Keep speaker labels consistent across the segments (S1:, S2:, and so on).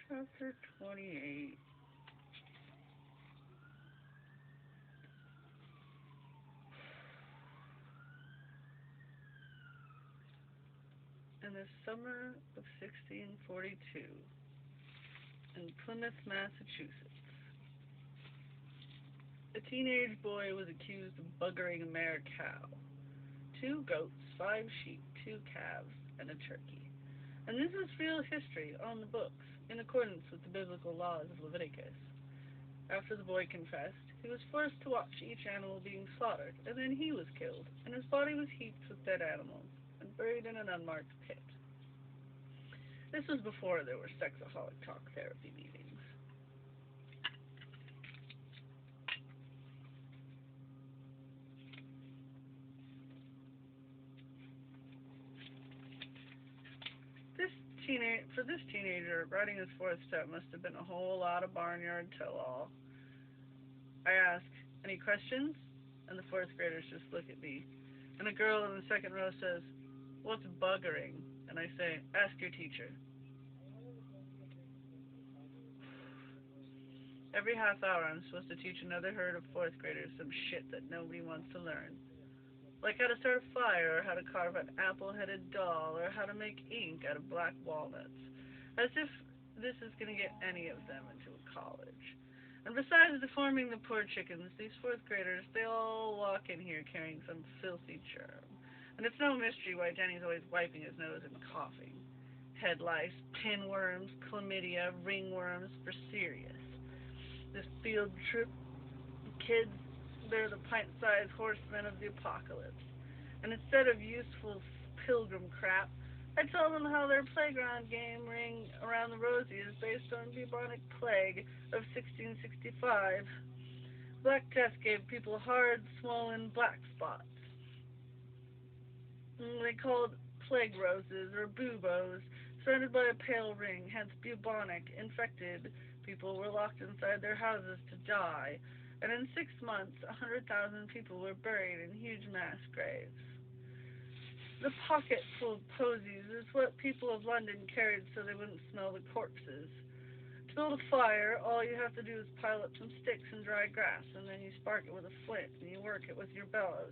S1: Chapter 28. In the summer of 1642, in Plymouth, Massachusetts, a teenage boy was accused of buggering a mare cow, 2 goats, 5 sheep, 2 calves, and a turkey. And this is real history on the books, in accordance with the biblical laws of Leviticus. After the boy confessed, he was forced to watch each animal being slaughtered, and then he was killed, and his body was heaped with dead animals and buried in an unmarked pit. This was before there were sexaholic talk therapy meetings. For this teenager, writing his fourth step must have been a whole lot of barnyard tell-all. I ask, any questions? And the fourth graders just look at me. And a girl in the second row says, what's buggering? And I say, ask your teacher. Every half hour I'm supposed to teach another herd of fourth graders some shit that nobody wants to learn. Like how to start a fire, or how to carve an apple-headed doll, or how to make ink out of black walnuts. As if this is going to get any of them into a college. And besides deforming the poor chickens, these fourth graders, they all walk in here carrying some filthy germ. And it's no mystery why Denny's always wiping his nose and coughing. Head lice, pinworms, chlamydia, ringworms, for serious. This field trip, kids, they're the pint-sized horsemen of the apocalypse. And instead of useful pilgrim crap, I tell them how their playground game Ring Around the Rosie is based on bubonic plague of 1665. Black Death gave people hard, swollen black spots. They called plague roses or buboes, surrounded by a pale ring, hence bubonic. Infected people were locked inside their houses to die. And in 6 months, 100,000 people were buried in huge mass graves. The pocket full of posies is what people of London carried so they wouldn't smell the corpses. To build a fire, all you have to do is pile up some sticks and dry grass, and then you spark it with a flint, and you work it with your bellows.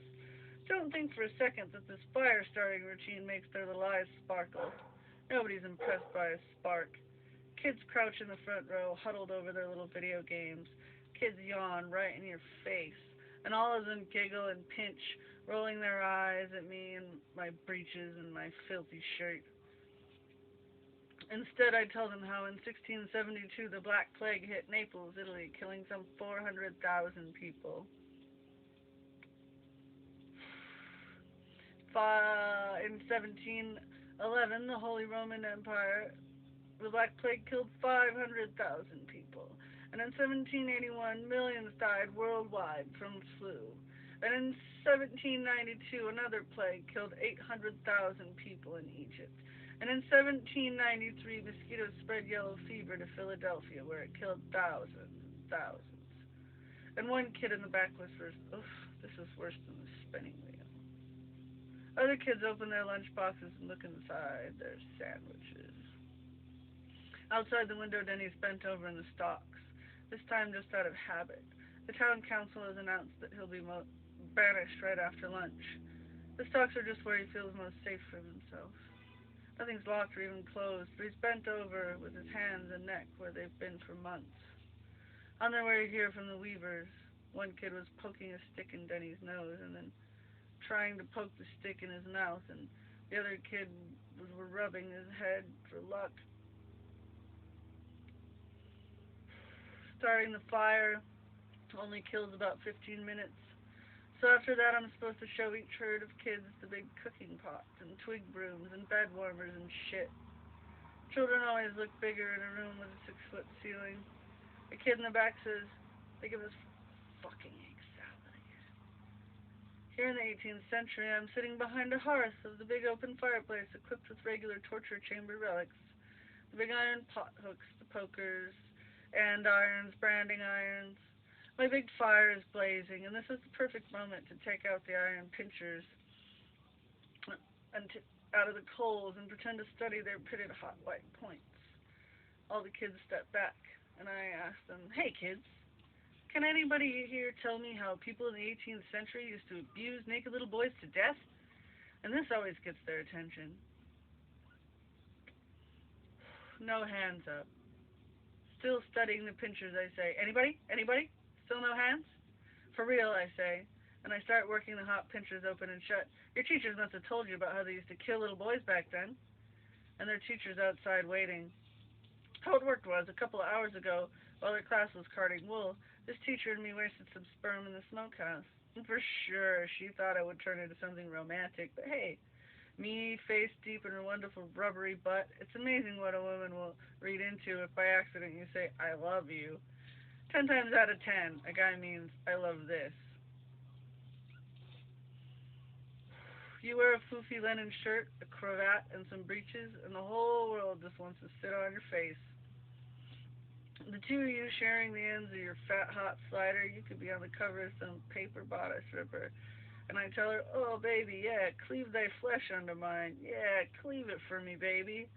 S1: Don't think for a second that this fire-starting routine makes their little eyes sparkle. Nobody's impressed by a spark. Kids crouch in the front row, huddled over their little video games. Kids yawn right in your face, and all of them giggle and pinch, rolling their eyes at me and my breeches and my filthy shirt. Instead, I tell them how in 1672 the Black Plague hit Naples, Italy, killing some 400,000 people. In 1711, the Holy Roman Empire, the Black Plague killed 500,000 people. And in 1781, millions died worldwide from flu. And in 1792, another plague killed 800,000 people in Egypt. And in 1793, mosquitoes spread yellow fever to Philadelphia, where it killed thousands and thousands. And one kid in the back whispers, oof, this is worse than the spinning wheel. Other kids open their lunch boxes and look inside their sandwiches. Outside the window, Denny's bent over in the stalks. This time just out of habit. The town council has announced that he'll be banished right after lunch. The stalks are just where he feels most safe for himself. Nothing's locked or even closed, but he's bent over with his hands and neck where they've been for months. On their way here from the Weavers, one kid was poking a stick in Denny's nose and then trying to poke the stick in his mouth, and the other kid was rubbing his head for luck. Starting the fire only kills about 15 minutes. So after that, I'm supposed to show each herd of kids the big cooking pots and twig brooms and bed warmers and shit. Children always look bigger in a room with a 6-foot ceiling. A kid in the back says, they give us fucking egg salad. Here in the 18th century, I'm sitting behind a hearth of the big open fireplace equipped with regular torture chamber relics. The big iron pot hooks, the pokers, andirons, branding irons. My big fire is blazing, and this is the perfect moment to take out the iron pinchers and out of the coals and pretend to study their pitted hot white points. All the kids stepped back, and I asked them, "Hey, kids, can anybody here tell me how people in the 18th century used to abuse naked little boys to death?" And this always gets their attention. No hands up. Still studying the pinchers, I say, "Anybody? Anybody? Still no hands?" "For real," I say, and I start working the hot pinchers open and shut. "Your teachers must have told you about how they used to kill little boys back then." And their teacher's outside waiting. How it worked was, a couple of hours ago, while their class was carding wool, this teacher and me wasted some sperm in the smokehouse. And for sure, she thought I would turn into something romantic, but hey, me face deep in her wonderful rubbery butt, it's amazing what a woman will read into if by accident you say, "I love you." 10 times out of 10, a guy means, "I love this." You wear a foofy linen shirt, a cravat, and some breeches, and the whole world just wants to sit on your face. The two of you sharing the ends of your fat, hot slider, you could be on the cover of some paper bodice ripper. And I tell her, "Oh, baby, yeah, cleave thy flesh under mine. Yeah, cleave it for me, baby."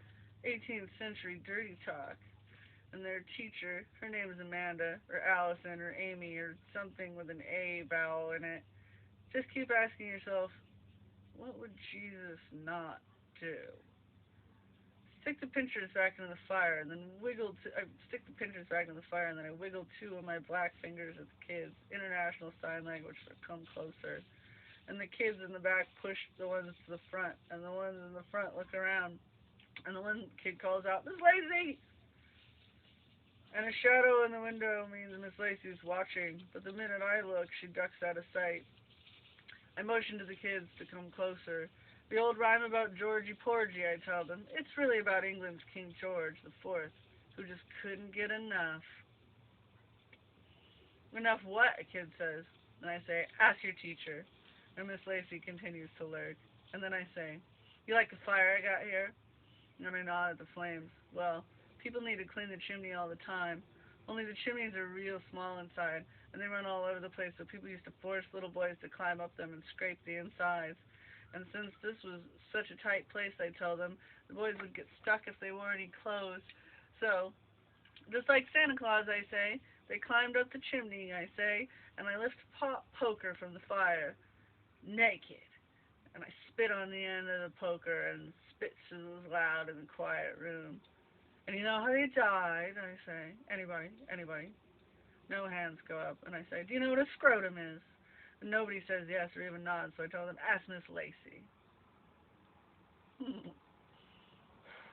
S1: 18th century dirty talk. And their teacher, her name is Amanda, or Allison, or Amy, or something with an A vowel in it. Just keep asking yourself, what would Jesus not do? Stick the pinchers back into the fire, and then stick the pinchers back into the fire, and then I wiggle two of my black fingers at the kids, international sign language, so come closer. And the kids in the back push the ones to the front, and the ones in the front look around, and the one kid calls out, "Miss Lacey!" And a shadow in the window means Miss Lacey's watching, but the minute I look, she ducks out of sight. I motion to the kids to come closer. The old rhyme about Georgie Porgy, I tell them. It's really about England's King George the Fourth, who just couldn't get enough. "Enough what?" a kid says. And I say, "Ask your teacher." And Miss Lacey continues to lurk. And then I say, "You like the fire I got here?" And I nod at the flames. "Well, people need to clean the chimney all the time. Only the chimneys are real small inside, and they run all over the place, so people used to force little boys to climb up them and scrape the insides. And since this was such a tight place, I tell them, the boys would get stuck if they wore any clothes. So, just like Santa Claus, I say, they climbed up the chimney, I say, and I lift a poker from the fire, naked. And I spit on the end of the poker, and spit sizzles loud in the quiet room. And you know how they died?" I say. "Anybody? Anybody?" No hands go up, and I say, "Do you know what a scrotum is?" And nobody says yes or even nods, so I tell them, "Ask Miss Lacey."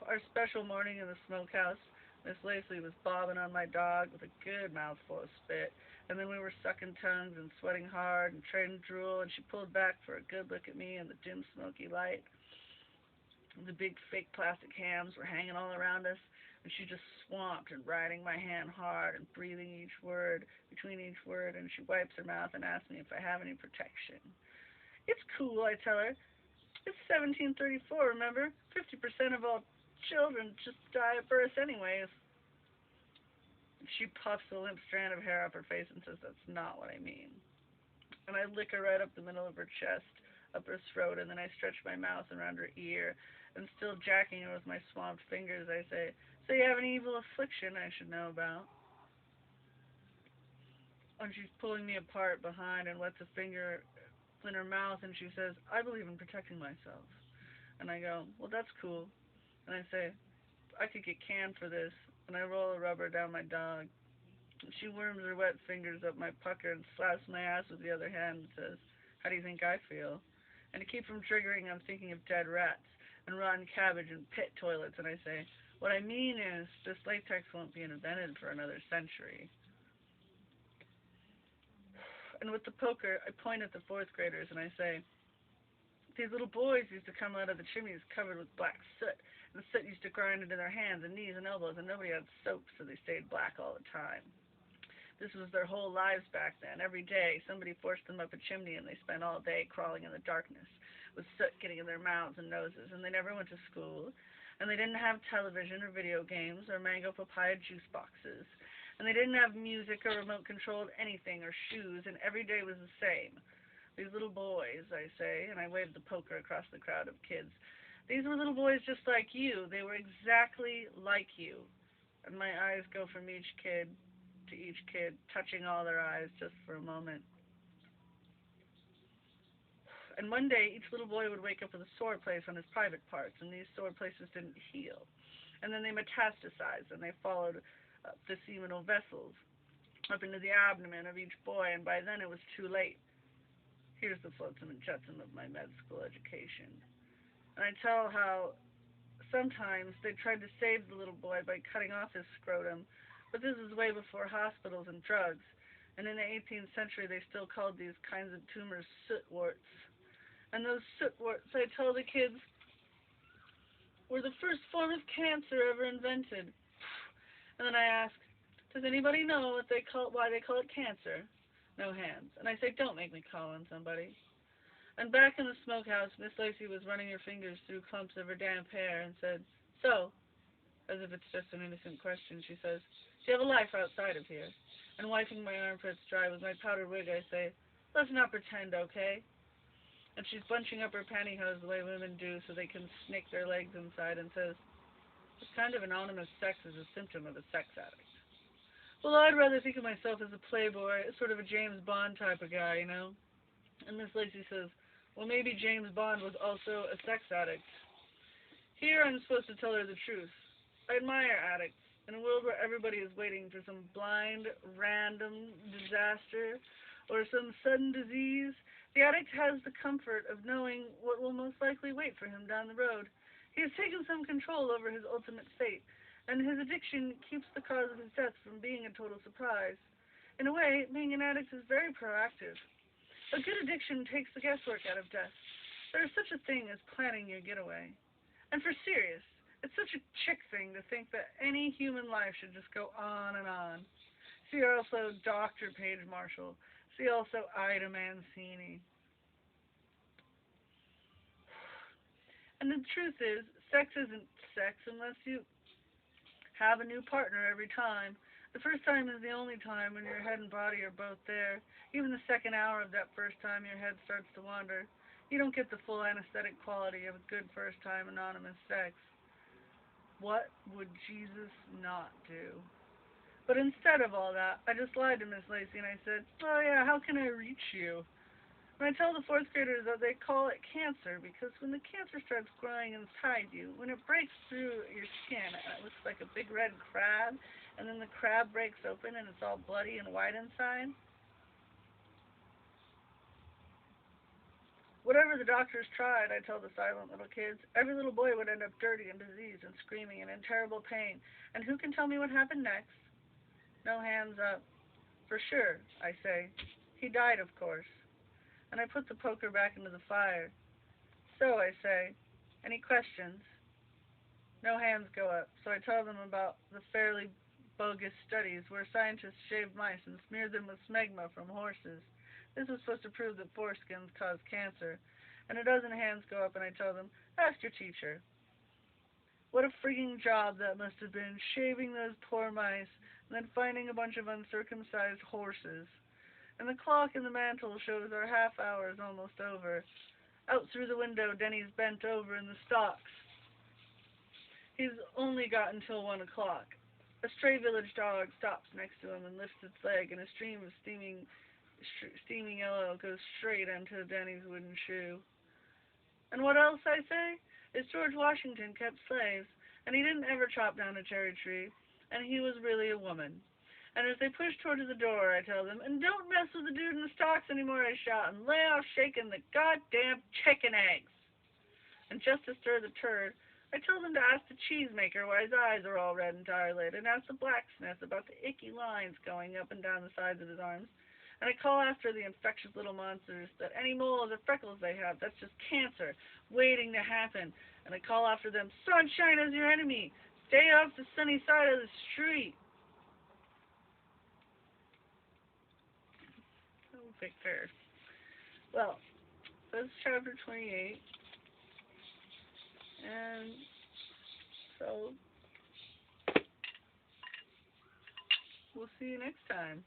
S1: Our special morning in the smokehouse, Miss Lacey was bobbing on my dog with a good mouthful of spit, and then we were sucking tongues and sweating hard and trading drool, and she pulled back for a good look at me in the dim smoky light. The big fake plastic hams were hanging all around us, and she just swamped and riding my hand hard and breathing between each word, and she wipes her mouth and asks me if I have any protection. "It's cool," I tell her. "It's 1734, remember? 50% of all children just die at birth anyways." She puffs a limp strand of hair up her face and says that's not what I mean. And I lick her right up the middle of her chest, up her throat, and then I stretch my mouth around her ear, and still jacking her with my swamped fingers, I say, "So you have any evil affliction I should know about?" And she's pulling me apart behind and wets a finger in her mouth, and she says, "I believe in protecting myself." And I go, "Well, that's cool." And I say, "I could get canned for this." And I roll a rubber down my dog. And she worms her wet fingers up my pucker and slaps my ass with the other hand and says, "How do you think I feel?" And to keep from triggering, I'm thinking of dead rats and rotten cabbage and pit toilets, and I say, "What I mean is, this latex won't be invented for another century." And with the poker, I point at the fourth graders and I say, "These little boys used to come out of the chimneys covered with black soot, and the soot used to grind into their hands and knees and elbows, and nobody had soap, so they stayed black all the time. This was their whole lives back then. Every day, somebody forced them up a chimney, and they spent all day crawling in the darkness, with soot getting in their mouths and noses, and they never went to school, and they didn't have television or video games or mango papaya juice boxes, and they didn't have music or remote-controlled anything or shoes, and every day was the same. These little boys," I say, and I wave the poker across the crowd of kids, "these were little boys just like you. They were exactly like you. and my eyes go from each kid to each kid, touching all their eyes just for a moment. And one day, each little boy would wake up with a sore place on his private parts, and these sore places didn't heal. And then they metastasized, and they followed up the seminal vessels up into the abdomen of each boy, and by then it was too late. Here's the flotsam and jetsam of my med school education. And I tell how sometimes they tried to save the little boy by cutting off his scrotum, but this is way before hospitals and drugs. And in the 18th century, they still called these kinds of tumors soot warts. And those soot warts, I tell the kids, were the first form of cancer ever invented. And then I ask, does anybody know why they call it cancer? No hands. And I say, don't make me call on somebody. And back in the smokehouse, Miss Lacey was running her fingers through clumps of her damp hair and said, so, as if it's just an innocent question, she says, do you have a life outside of here? And wiping my armpits dry with my powdered wig, I say, let's not pretend, okay? And she's bunching up her pantyhose the way women do so they can snake their legs inside and says, this kind of anonymous sex is a symptom of a sex addict. Well, I'd rather think of myself as a playboy, sort of a James Bond type of guy, you know? And Miss Lacey says, well, maybe James Bond was also a sex addict. Here I'm supposed to tell her the truth. I admire addicts. In a world where everybody is waiting for some blind, random disaster or some sudden disease, the addict has the comfort of knowing what will most likely wait for him down the road. He has taken some control over his ultimate fate, and his addiction keeps the cause of his death from being a total surprise. In a way, being an addict is very proactive. A good addiction takes the guesswork out of death. There is such a thing as planning your getaway. And for serious, it's such a chick thing to think that any human life should just go on and on. See also Dr. Paige Marshall. See also Ida Mancini. And the truth is, sex isn't sex unless you have a new partner every time. The first time is the only time when your head and body are both there. Even the second hour of that first time, your head starts to wander. You don't get the full anesthetic quality of good first-time anonymous sex. What would Jesus not do? But instead of all that, I just lied to Miss Lacey and I said, oh yeah, how can I reach you? And I tell the fourth graders that they call it cancer because when the cancer starts growing inside you, when it breaks through your skin and it looks like a big red crab, and then the crab breaks open and it's all bloody and white inside, whatever the doctors tried, I tell the silent little kids, every little boy would end up dirty and diseased and screaming and in terrible pain. And who can tell me what happened next? No hands up. For sure, I say. He died, of course. And I put the poker back into the fire. So, I say, any questions? No hands go up, so I tell them about the fairly bogus studies where scientists shaved mice and smeared them with smegma from horses. This was supposed to prove that foreskins cause cancer. And a dozen hands go up and I tell them, ask your teacher. What a freaking job that must have been, shaving those poor mice and then finding a bunch of uncircumcised horses. And the clock in the mantel shows our half hour is almost over. Out through the window, Denny's bent over in the stocks. He's only got until 1 o'clock. A stray village dog stops next to him and lifts its leg, and a stream of steaming yellow goes straight into Denny's wooden shoe. And what else, I say, is George Washington kept slaves, and he didn't ever chop down a cherry tree, and he was really a woman. And as they push toward the door, I tell them, and don't mess with the dude in the stocks anymore, I shout, and lay off shaking the goddamn chicken eggs. And just to stir the turd, I tell them to ask the cheesemaker why his eyes are all red and dilated, and ask the blacksmith about the icky lines going up and down the sides of his arms. And I call after the infectious little monsters that any moles or freckles they have, that's just cancer waiting to happen. And I call after them, sunshine is your enemy. Stay off the sunny side of the street. Fair. Well, that's chapter 28. And so we'll see you next time.